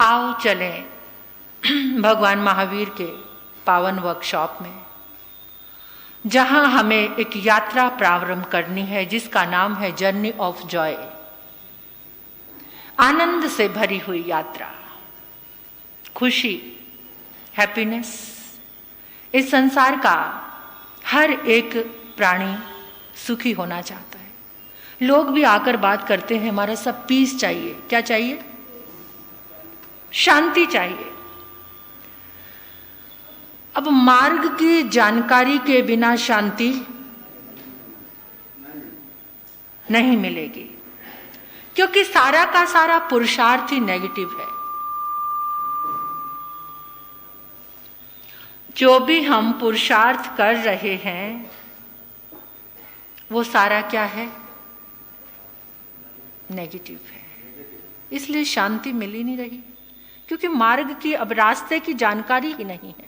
आओ चलें भगवान महावीर के पावन वर्कशॉप में, जहां हमें एक यात्रा प्रारंभ करनी है जिसका नाम है जर्नी ऑफ जॉय। आनंद से भरी हुई यात्रा, खुशी, हैप्पीनेस। इस संसार का हर एक प्राणी सुखी होना चाहता है। लोग भी आकर बात करते हैं हमारा सब पीस चाहिए। क्या चाहिए? शांति चाहिए। अब मार्ग की जानकारी के बिना शांति नहीं मिलेगी, क्योंकि सारा का सारा पुरुषार्थ ही नेगेटिव है। जो भी हम पुरुषार्थ कर रहे हैं वो सारा क्या है? नेगेटिव है। इसलिए शांति मिल ही नहीं रही, क्योंकि मार्ग की, अब रास्ते की जानकारी ही नहीं है।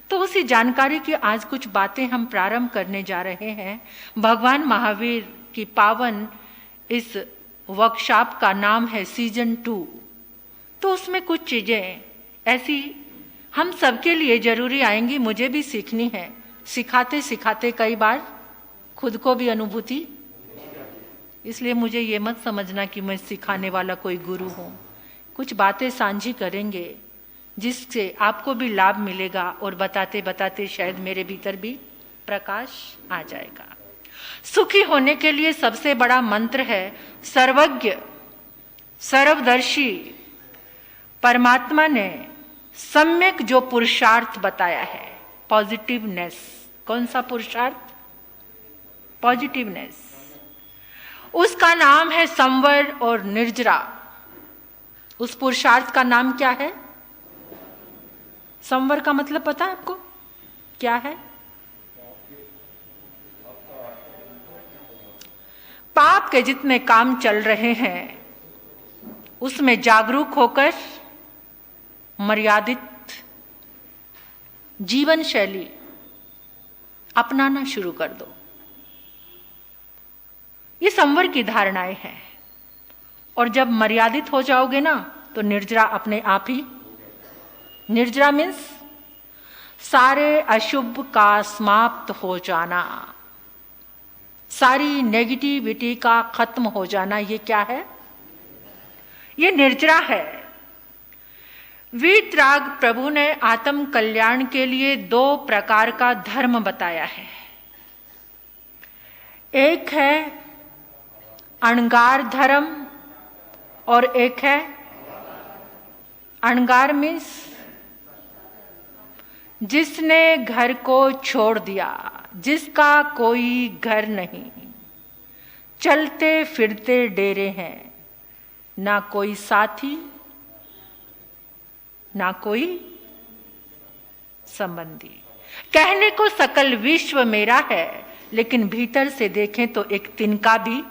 तो उसी जानकारी की आज कुछ बातें हम प्रारंभ करने जा रहे हैं। भगवान महावीर की पावन इस वर्कशॉप का नाम है सीजन 2। तो उसमें कुछ चीजें ऐसी हम सबके लिए जरूरी आएंगी, मुझे भी सीखनी है। सिखाते सिखाते कई बार खुद को भी अनुभूति, इसलिए मुझे ये मत समझना कि मैं सिखाने वाला कोई गुरु हूं। कुछ बातें साझी करेंगे जिससे आपको भी लाभ मिलेगा, और बताते बताते शायद मेरे भीतर भी प्रकाश आ जाएगा। सुखी होने के लिए सबसे बड़ा मंत्र है सर्वज्ञ सर्वदर्शी परमात्मा ने सम्यक जो पुरुषार्थ बताया है, पॉजिटिवनेस। कौन सा पुरुषार्थ? पॉजिटिवनेस। उसका नाम है संवर और निर्जरा। उस पुरुषार्थ का नाम क्या है? संवर का मतलब पता है आपको क्या है? पाप के जितने काम चल रहे हैं उसमें जागरूक होकर मर्यादित जीवन शैली अपनाना शुरू कर दो। ये संवर की धारणाएं हैं। और जब मर्यादित हो जाओगे ना तो निर्जरा अपने आप ही। निर्जरा मीन्स सारे अशुभ का समाप्त हो जाना, सारी नेगेटिविटी का खत्म हो जाना। ये क्या है? ये निर्जरा है। वीतराग प्रभु ने आत्म कल्याण के लिए 2 प्रकार का धर्म बताया है। एक है अणगार धर्म और एक है अणगार मीन्स जिसने घर को छोड़ दिया, जिसका कोई घर नहीं, चलते फिरते डेरे हैं, ना कोई साथी ना कोई संबंधी। कहने को सकल विश्व मेरा है, लेकिन भीतर से देखें तो एक तिनका भी।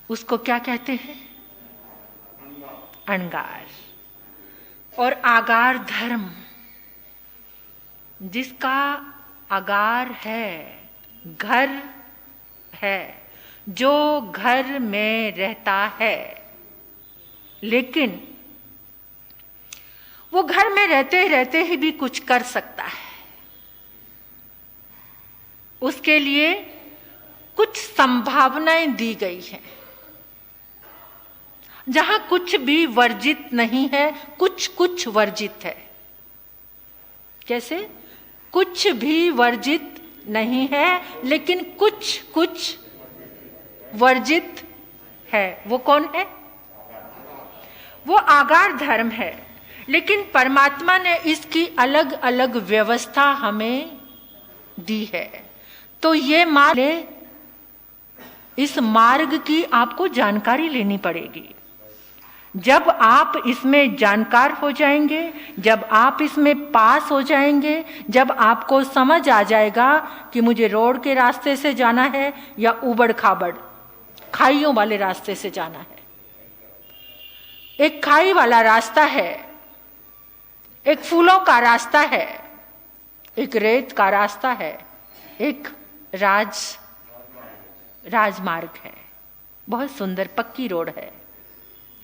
उसको क्या कहते हैं? अणगार। और आगार धर्म, जिसका आगार है, घर है, जो घर में रहता है, लेकिन वो घर में रहते रहते ही भी कुछ कर सकता है। उसके लिए कुछ संभावनाएं दी गई हैं, जहां कुछ भी वर्जित नहीं है, कुछ कुछ वर्जित है। कैसे? कुछ भी वर्जित नहीं है, लेकिन कुछ कुछ वर्जित है। वो कौन है? वो आगार धर्म है। लेकिन परमात्मा ने इसकी अलग अलग व्यवस्था हमें दी है। तो ये मार्ग, इस मार्ग की आपको जानकारी लेनी पड़ेगी। जब आप इसमें जानकार हो जाएंगे, जब आप इसमें पास हो जाएंगे, जब आपको समझ आ जाएगा कि मुझे रोड के रास्ते से जाना है या उबड़ खाबड़ खाइयों वाले रास्ते से जाना है। एक खाई वाला रास्ता है, एक फूलों का रास्ता है, एक रेत का रास्ता है, एक राजमार्ग है। बहुत सुंदर पक्की रोड है।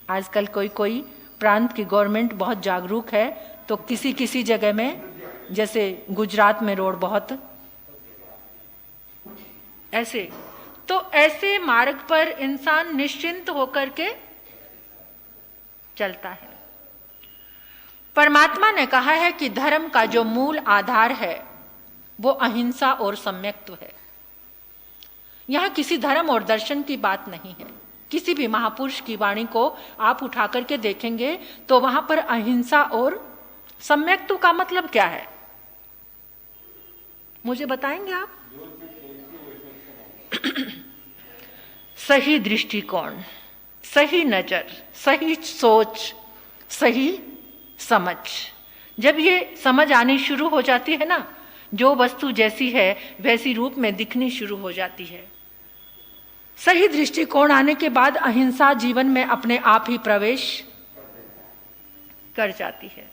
आजकल कोई कोई प्रांत की गवर्नमेंट बहुत जागरूक है, तो किसी किसी जगह में, जैसे गुजरात में रोड बहुत ऐसे, तो ऐसे मार्ग पर इंसान निश्चिंत होकर के चलता है। परमात्मा ने कहा है कि धर्म का जो मूल आधार है वो अहिंसा और सम्यक्त्व है। यहां किसी धर्म और दर्शन की बात नहीं है। किसी भी महापुरुष की वाणी को आप उठा करके देखेंगे तो वहां पर अहिंसा और सम्यक्त्व का मतलब क्या है, मुझे बताएंगे आप? सही दृष्टिकोण, सही नजर, सही सोच, सही समझ। जब ये समझ आनी शुरू हो जाती है ना, जो वस्तु जैसी है वैसी रूप में दिखनी शुरू हो जाती है। सही दृष्टिकोण आने के बाद अहिंसा जीवन में अपने आप ही प्रवेश कर जाती है।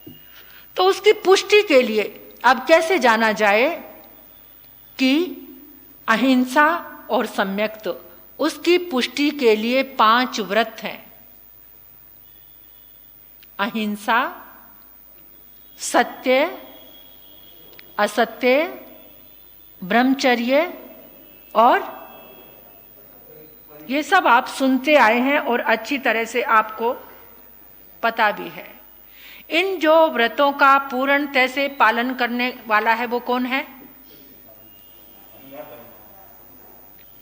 तो उसकी पुष्टि के लिए अब कैसे जाना जाए कि अहिंसा और सम्यक्त्व, उसकी पुष्टि के लिए 5 व्रत हैं। अहिंसा, सत्य, असत्य, ब्रह्मचर्य, और ये सब आप सुनते आए हैं और अच्छी तरह से आपको पता भी है। इन जो व्रतों का पूर्णतः से पालन करने वाला है वो कौन है?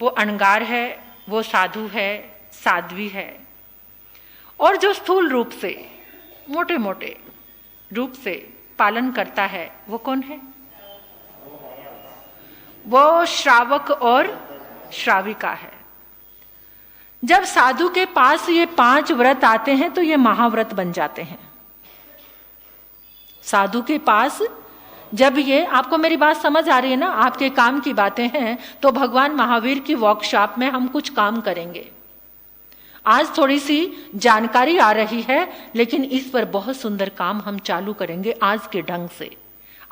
वो अणगार है, वो साधु है, साध्वी है। और जो स्थूल रूप से, मोटे मोटे रूप से पालन करता है वो कौन है? वो श्रावक और श्राविका है। जब साधु के पास ये 5 व्रत आते हैं तो ये महाव्रत बन जाते हैं। साधु के पास जब ये, आपको मेरी बात समझ आ रही है ना, आपके काम की बातें हैं, तो भगवान महावीर की वर्कशॉप में हम कुछ काम करेंगे। आज थोड़ी सी जानकारी आ रही है, लेकिन इस पर बहुत सुंदर काम हम चालू करेंगे आज के ढंग से,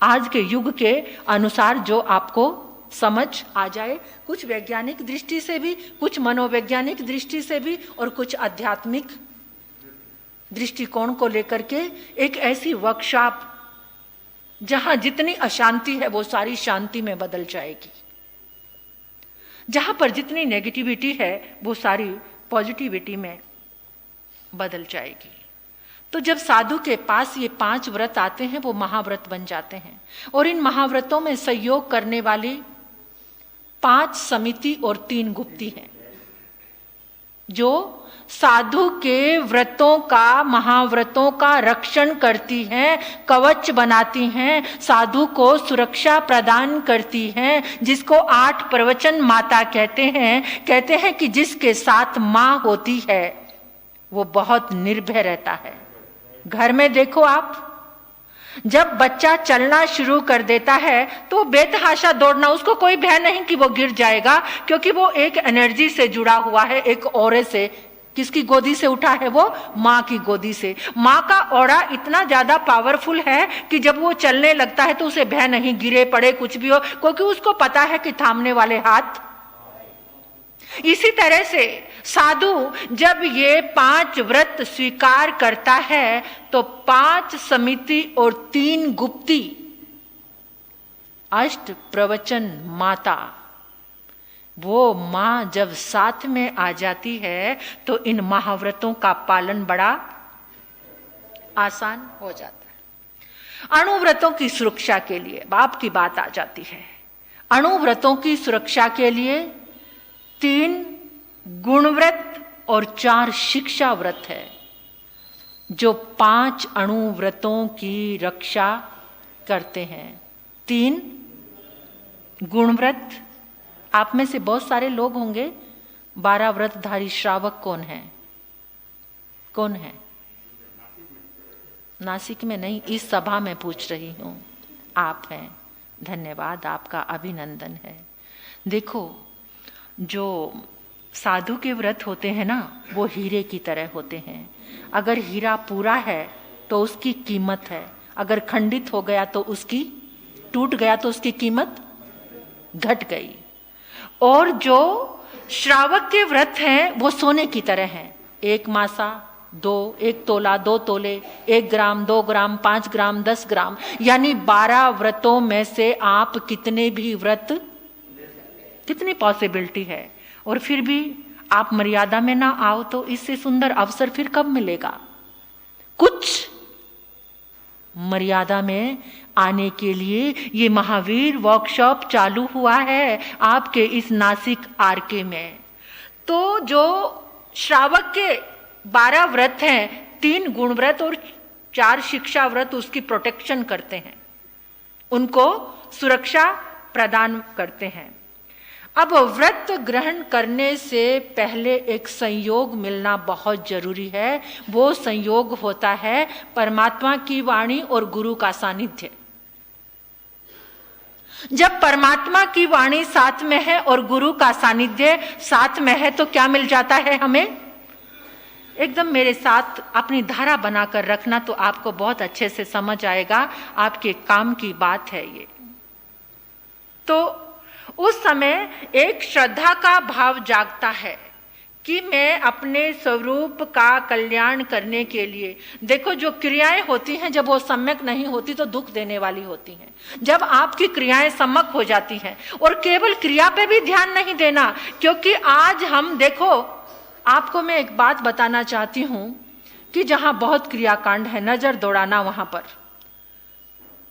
आज के युग के अनुसार, जो आपको समझ आ जाए, कुछ वैज्ञानिक दृष्टि से भी, कुछ मनोवैज्ञानिक दृष्टि से भी, और कुछ आध्यात्मिक दृष्टिकोण को लेकर के एक ऐसी वर्कशॉप जहां जितनी अशांति है वो सारी शांति में बदल जाएगी, जहां पर जितनी नेगेटिविटी है वो सारी पॉजिटिविटी में बदल जाएगी। तो जब साधु के पास ये 5 व्रत आते हैं वो महाव्रत बन जाते हैं। और इन महाव्रतों में सहयोग करने वाली 5 समिति और 3 गुप्ती हैं, जो साधु के व्रतों का, महाव्रतों का रक्षण करती हैं, कवच बनाती हैं, साधु को सुरक्षा प्रदान करती हैं, जिसको 8 प्रवचन माता कहते हैं कि जिसके साथ माँ होती है वो बहुत निर्भय रहता है। घर में देखो आप, जब बच्चा चलना शुरू कर देता है तो बेतहाशा दौड़ना, उसको कोई भय नहीं कि वो गिर जाएगा, क्योंकि वो एक एनर्जी से जुड़ा हुआ है, एक ऑरे से। किसकी गोदी से उठा है वो? माँ की गोदी से। माँ का ऑरा इतना ज्यादा पावरफुल है कि जब वो चलने लगता है तो उसे भय नहीं, गिरे पड़े कुछ भी हो, क्योंकि उसको पता है कि थामने वाले हाथ। इसी तरह से साधु जब ये 5 व्रत स्वीकार करता है तो 5 समिति और 3 गुप्ती, 8 प्रवचन माता, वो मां जब साथ में आ जाती है तो इन महाव्रतों का पालन बड़ा आसान हो जाता है। अणुव्रतों की सुरक्षा के लिए बाप की बात आ जाती है। अणुव्रतों की सुरक्षा के लिए 3 गुणव्रत और 4 शिक्षा व्रत है, जो 5 अणुव्रतों की रक्षा करते हैं। 3 गुणव्रत, आप में से बहुत सारे लोग होंगे, 12 व्रतधारी श्रावक कौन है? कौन है? नासिक में नहीं, इस सभा में पूछ रही हूं। आप हैं, धन्यवाद, आपका अभिनंदन है। देखो, जो साधु के व्रत होते हैं ना, वो हीरे की तरह होते हैं। अगर हीरा पूरा है तो उसकी कीमत है, अगर खंडित हो गया तो उसकी, टूट गया तो उसकी कीमत घट गई। और जो श्रावक के व्रत हैं वो सोने की तरह हैं। 1 मासा, 1 तोला, 2 तोले, 1 ग्राम, 2 ग्राम, 5 ग्राम, 10 ग्राम, यानी 12 व्रतों में से आप कितने भी व्रत, कितनी पॉसिबिलिटी है। और फिर भी आप मर्यादा में ना आओ तो इससे सुंदर अवसर फिर कब मिलेगा। कुछ मर्यादा में आने के लिए ये महावीर वर्कशॉप चालू हुआ है आपके इस नासिक आरके में। तो जो श्रावक के 12 व्रत हैं, 3 गुण व्रत और 4 शिक्षा व्रत उसकी प्रोटेक्शन करते हैं, उनको सुरक्षा प्रदान करते हैं। अब व्रत ग्रहण करने से पहले एक संयोग मिलना बहुत जरूरी है। वो संयोग होता है परमात्मा की वाणी और गुरु का सानिध्य। जब परमात्मा की वाणी साथ में है और गुरु का सानिध्य साथ में है तो क्या मिल जाता है हमें। एकदम मेरे साथ अपनी धारा बनाकर रखना तो आपको बहुत अच्छे से समझ आएगा, आपके काम की बात है ये। तो उस समय एक श्रद्धा का भाव जागता है कि मैं अपने स्वरूप का कल्याण करने के लिए, देखो जो क्रियाएं होती हैं जब वो सम्यक नहीं होती तो दुख देने वाली होती हैं। जब आपकी क्रियाएं सम्यक हो जाती हैं, और केवल क्रिया पे भी ध्यान नहीं देना, क्योंकि आज हम देखो, आपको मैं एक बात बताना चाहती हूं कि जहां बहुत क्रियाकांड है, नजर दौड़ाना वहां पर,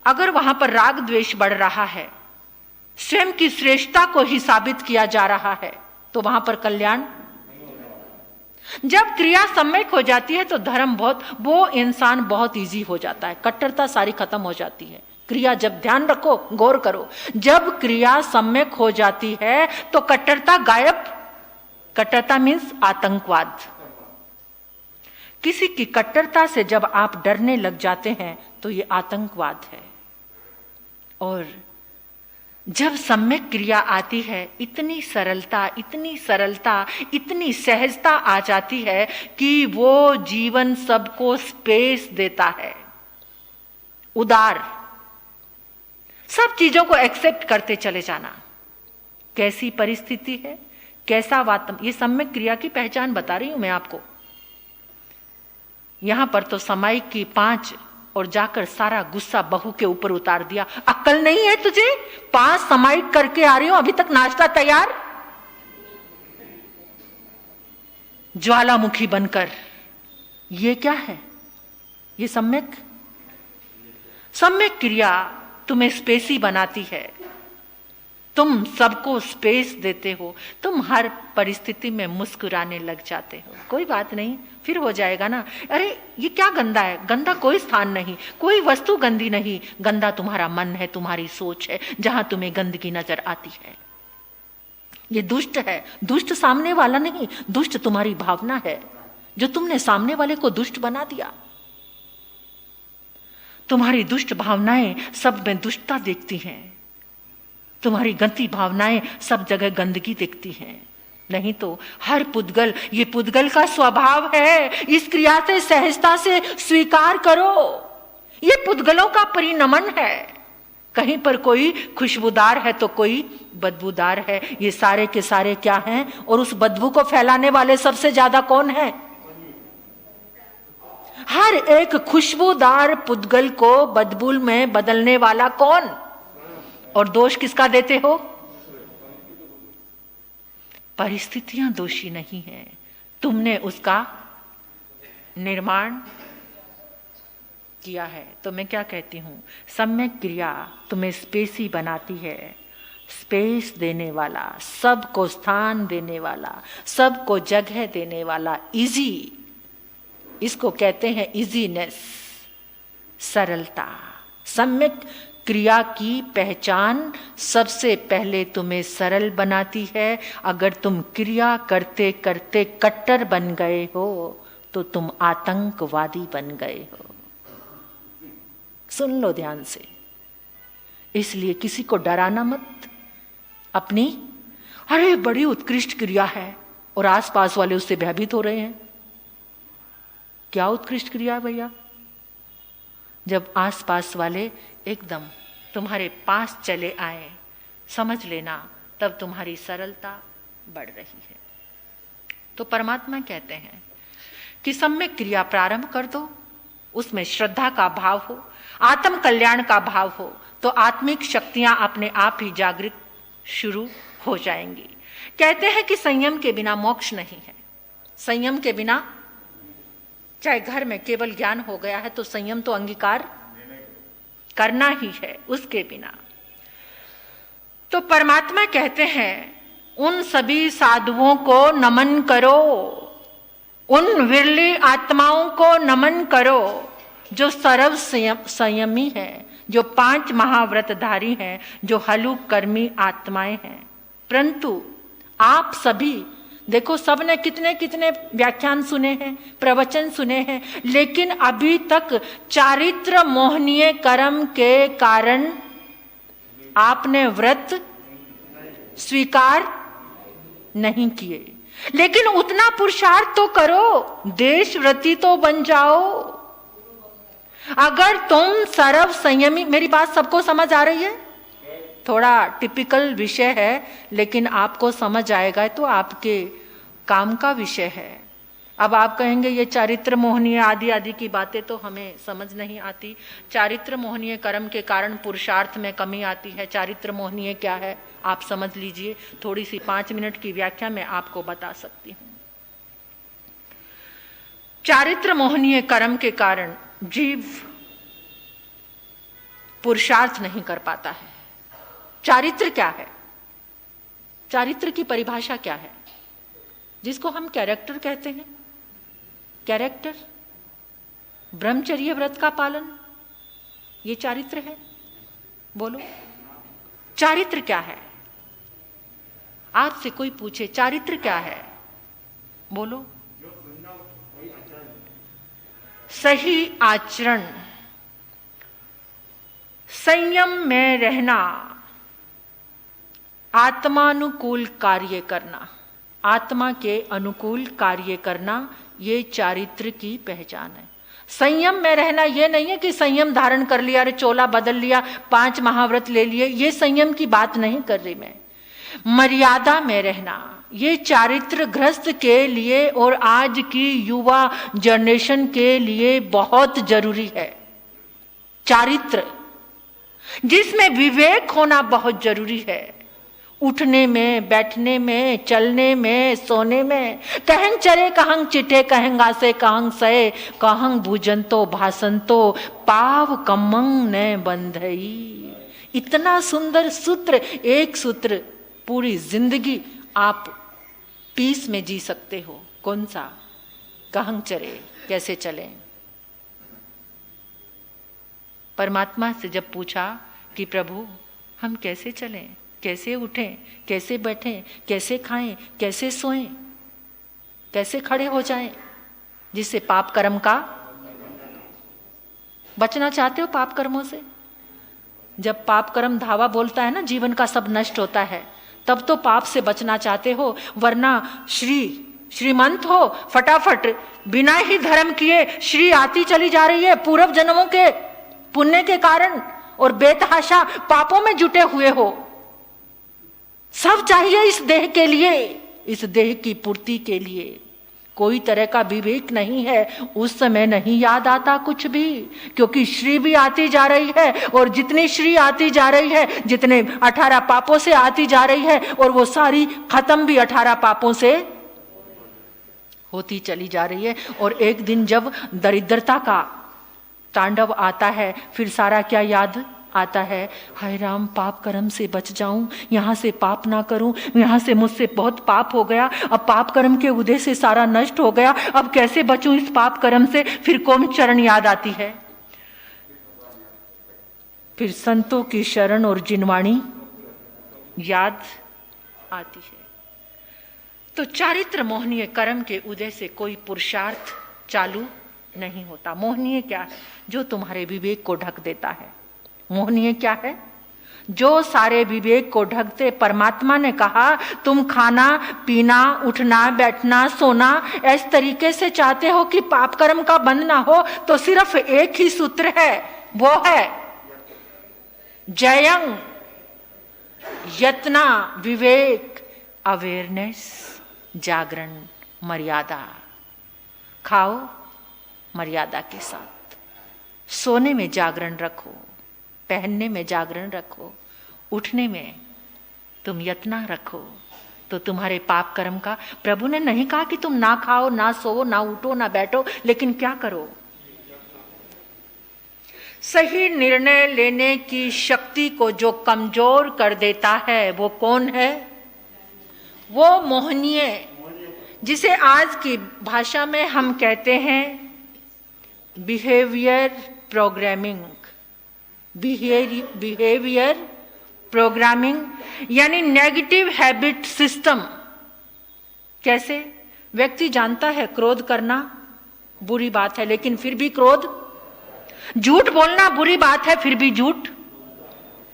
अगर वहां पर राग द्वेष बढ़ रहा है, स्वयं की श्रेष्ठता को ही साबित किया जा रहा है, तो वहां पर कल्याण। जब क्रिया सम्यक हो जाती है तो धर्म बहुत, वो इंसान बहुत इजी हो जाता है, कट्टरता सारी खत्म हो जाती है। क्रिया जब, ध्यान रखो, गौर करो, जब क्रिया सम्यक हो जाती है तो कट्टरता गायब। कट्टरता मीन्स आतंकवाद। किसी की कट्टरता से जब आप डरने लग जाते हैं तो ये आतंकवाद है। और जब सम्यक क्रिया आती है, इतनी सरलता, इतनी सरलता, इतनी सहजता आ जाती है कि वो जीवन सबको स्पेस देता है। उदार, सब चीजों को एक्सेप्ट करते चले जाना। कैसी परिस्थिति है, कैसा वातावरण, ये सम्यक क्रिया की पहचान बता रही हूं मैं आपको। यहां पर तो समाई की 5 और जाकर सारा गुस्सा बहू के ऊपर उतार दिया। अक्ल नहीं है तुझे, 5 समाइट करके आ रही हो, अभी तक नाश्ता तैयार। ज्वालामुखी बनकर, ये क्या है, ये सम्यक क्रिया तुम्हें स्पेसी बनाती है। तुम सबको स्पेस देते हो, तुम हर परिस्थिति में मुस्कुराने लग जाते हो। कोई बात नहीं, फिर हो जाएगा ना। अरे ये क्या गंदा है, गंदा कोई स्थान नहीं, कोई वस्तु गंदी नहीं, गंदा तुम्हारा मन है, तुम्हारी सोच है, जहां तुम्हें गंदगी नजर आती है। ये दुष्ट है, दुष्ट सामने वाला नहीं, दुष्ट तुम्हारी भावना है, जो तुमने सामने वाले को दुष्ट बना दिया। तुम्हारी दुष्ट भावनाएं सब में दुष्टता देखती हैं, तुम्हारी गंदी भावनाएं सब जगह गंदगी दिखती हैं। नहीं तो हर पुद्गल, ये पुद्गल का स्वभाव है, इस क्रिया से सहजता से स्वीकार करो। ये पुद्गलों का परिणमन है, कहीं पर कोई खुशबूदार है तो कोई बदबूदार है। ये सारे के सारे क्या हैं, और उस बदबू को फैलाने वाले सबसे ज्यादा कौन है। हर एक खुशबूदार पुद्गल को बदबू में बदलने वाला कौन, और दोष किसका देते हो। परिस्थितियां दोषी नहीं है, तुमने उसका निर्माण किया है। तो मैं क्या कहती हूं, सम्यक क्रिया तुम्हें स्पेसी बनाती है, स्पेस देने वाला, सबको स्थान देने वाला, सबको जगह देने वाला, इजी, इसको कहते हैं इजीनेस, सरलता। सम्यक क्रिया की पहचान सबसे पहले तुम्हें सरल बनाती है। अगर तुम क्रिया करते करते कट्टर बन गए हो तो तुम आतंकवादी बन गए हो। सुन लो ध्यान से, इसलिए किसी को डराना मत। अपनी, अरे बड़ी उत्कृष्ट क्रिया है, और आसपास वाले उससे भयभीत हो रहे हैं। क्या उत्कृष्ट क्रिया है भैया? जब आसपास वाले एकदम तुम्हारे पास चले आए, समझ लेना तब तुम्हारी सरलता बढ़ रही है। तो परमात्मा कहते हैं कि सब में क्रिया प्रारंभ कर दो, उसमें श्रद्धा का भाव हो, आत्म कल्याण का भाव हो, तो आत्मिक शक्तियां अपने आप ही जागृत शुरू हो जाएंगी। कहते हैं कि संयम के बिना मोक्ष नहीं है। संयम के बिना, चाहे घर में केवल ज्ञान हो गया है तो संयम तो अंगीकार करना ही है उसके बिना। तो परमात्मा कहते हैं उन सभी साधुओं को नमन करो, उन विरली आत्माओं को नमन करो जो सर्व संयमी है, जो 5 महाव्रतधारी हैं, जो हलुक कर्मी आत्माएं हैं। परंतु आप सभी देखो, सबने कितने कितने व्याख्यान सुने हैं, प्रवचन सुने हैं, लेकिन अभी तक चारित्र मोहनीय कर्म के कारण आपने व्रत स्वीकार नहीं किए। लेकिन उतना पुरुषार्थ तो करो, देश व्रती तो बन जाओ। अगर तुम सर्व संयमी, मेरी बात सबको समझ आ रही है? थोड़ा टिपिकल विषय है, लेकिन आपको समझ आएगा तो आपके काम का विषय है। अब आप कहेंगे ये चारित्र मोहनीय आदि आदि की बातें तो हमें समझ नहीं आती। चारित्र मोहनीय कर्म के कारण पुरुषार्थ में कमी आती है। चारित्र मोहनीय क्या है आप समझ लीजिए, थोड़ी सी 5 मिनट की व्याख्या मैं आपको बता सकती हूँ। चारित्र मोहनीय कर्म के कारण जीव पुरुषार्थ नहीं कर पाता है। चारित्र क्या है? चारित्र की परिभाषा क्या है? जिसको हम कैरेक्टर कहते हैं, कैरेक्टर, ब्रह्मचर्य व्रत का पालन, ये चारित्र है। बोलो, चारित्र क्या है? आपसे कोई पूछे चारित्र क्या है, बोलो। सही आचरण, संयम में रहना, आत्मानुकूल कार्य करना, आत्मा के अनुकूल कार्य करना, ये चारित्र की पहचान है। संयम में रहना ये नहीं है कि संयम धारण कर लिया, अरे चोला बदल लिया, 5 महाव्रत ले लिए, ये संयम की बात नहीं कर रही मैं। मर्यादा में रहना, ये चारित्र गृहस्थ के लिए और आज की युवा जनरेशन के लिए बहुत जरूरी है। चारित्र जिसमें विवेक होना बहुत जरूरी है। उठने में, बैठने में, चलने में, सोने में। कहं चरे कहं चिटे, कहेंगा से कहं सए, कहं भुजंतो भासंतो, पाव कमंग न बंधई। इतना सुंदर सूत्र, एक सूत्र पूरी जिंदगी आप पीस में जी सकते हो। कौन सा? कहं चरे, कैसे चलें। परमात्मा से जब पूछा कि प्रभु हम कैसे चलें, कैसे उठें, कैसे बैठें, कैसे खाएं, कैसे सोएं, कैसे खड़े हो जाएं, जिससे पाप कर्म का बचना चाहते हो? पाप कर्मों से जब पाप कर्म धावा बोलता है ना, जीवन का सब नष्ट होता है, तब तो पाप से बचना चाहते हो। वरना श्रीमंत हो, फटाफट बिना ही धर्म किए श्री आती चली जा रही है पूर्व जन्मों के पुण्य के कारण, और बेतहाशा पापों में जुटे हुए हो। सब चाहिए इस देह के लिए, इस देह की पूर्ति के लिए। कोई तरह का विवेक नहीं है, उस समय नहीं याद आता कुछ भी, क्योंकि श्री भी आती जा रही है, और जितनी श्री आती जा रही है, जितने 18 पापों से आती जा रही है, और वो सारी खत्म भी 18 पापों से होती चली जा रही है। और एक दिन जब दरिद्रता का तांडव आता है, फिर सारा क्या याद आता है? हाय राम, पाप कर्म से बच जाऊं, यहां से पाप ना करूं, यहां से मुझसे बहुत पाप हो गया, अब पाप कर्म के उदय से सारा नष्ट हो गया, अब कैसे बचूं इस पाप कर्म से? फिर कौन चरण याद आती है? फिर संतों की शरण और जिनवाणी याद आती है। तो चारित्र मोहनीय कर्म के उदय से कोई पुरुषार्थ चालू नहीं होता। मोहनीय क्या है? जो तुम्हारे विवेक को ढक देता है। मोहनीय क्या है? जो सारे विवेक को ढकते। परमात्मा ने कहा तुम खाना पीना, उठना बैठना, सोना इस तरीके से चाहते हो कि पाप कर्म का बंध ना हो, तो सिर्फ एक ही सूत्र है, वो है जयं यत्ना, विवेक, अवेयरनेस, जागरण, मर्यादा। खाओ मर्यादा के साथ, सोने में जागरण रखो, पहनने में जागरण रखो, उठने में तुम यत्न रखो, तो तुम्हारे पाप कर्म का, प्रभु ने नहीं कहा कि तुम ना खाओ, ना सो, ना उठो, ना बैठो, लेकिन क्या करो? सही निर्णय लेने की शक्ति को जो कमजोर कर देता है वो कौन है? वो मोहनीय, जिसे आज की भाषा में हम कहते हैं बिहेवियर प्रोग्रामिंग। बिहेवियर प्रोग्रामिंग यानी नेगेटिव हैबिट सिस्टम। कैसे? व्यक्ति जानता है क्रोध करना बुरी बात है, लेकिन फिर भी क्रोध, झूठ बोलना बुरी बात है, फिर भी झूठ,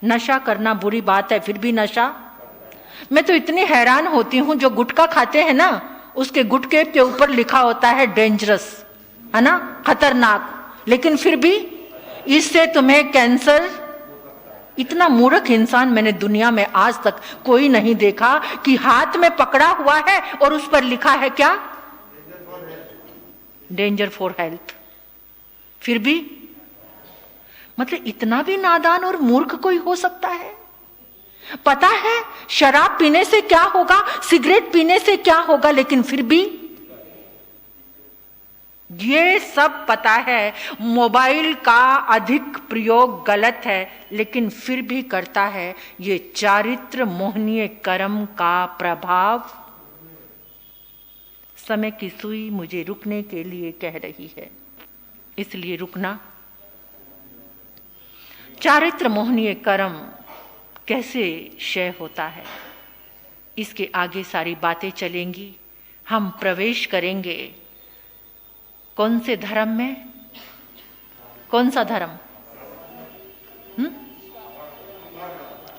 नशा करना बुरी बात है, फिर भी नशा। मैं तो इतनी हैरान होती हूं, जो गुटखा खाते हैं ना, उसके गुटखे के ऊपर लिखा होता है डेंजरस, है ना, खतरनाक, लेकिन फिर भी इससे तुम्हें कैंसर। इतना मूर्ख इंसान मैंने दुनिया में आज तक कोई नहीं देखा कि हाथ में पकड़ा हुआ है और उस पर लिखा है क्या? Danger for health. फिर भी, मतलब इतना भी नादान और मूर्ख कोई हो सकता है? पता है शराब पीने से क्या होगा, सिगरेट पीने से क्या होगा, लेकिन फिर भी ये सब पता है। मोबाइल का अधिक प्रयोग गलत है, लेकिन फिर भी करता है। ये चारित्र मोहनीय कर्म का प्रभाव। समय की सुई मुझे रुकने के लिए कह रही है, इसलिए रुकना। चारित्र मोहनीय कर्म कैसे क्षय होता है, इसके आगे सारी बातें चलेंगी। हम प्रवेश करेंगे कौन से धर्म में? कौन सा धर्म?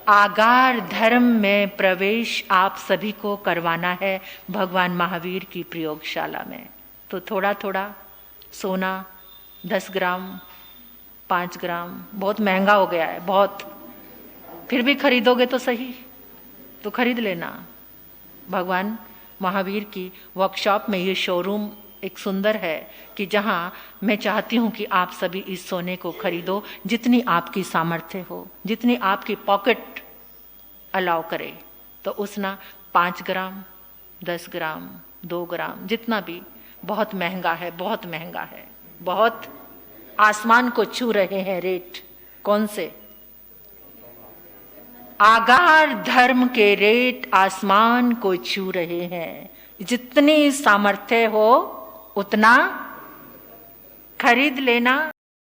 आगार धर्म में प्रवेश आप सभी को करवाना है भगवान महावीर की प्रयोगशाला में। तो थोड़ा थोड़ा सोना, 10 ग्राम, 5 ग्राम, बहुत महंगा हो गया है, बहुत। फिर भी खरीदोगे तो सही, तो खरीद लेना। भगवान महावीर की वर्कशॉप में ये शोरूम एक सुंदर है कि जहां मैं चाहती हूं कि आप सभी इस सोने को खरीदो, जितनी आपकी सामर्थ्य हो, जितनी आपकी पॉकेट अलाउ करे। तो उसना 5 ग्राम, 10 ग्राम, 2 ग्राम, जितना भी, बहुत महंगा है, बहुत महंगा है, बहुत आसमान को छू रहे हैं रेट। कौन से? आगार धर्म के रेट आसमान को छू रहे हैं। जितनी सामर्थ्य हो उतना खरीद लेना।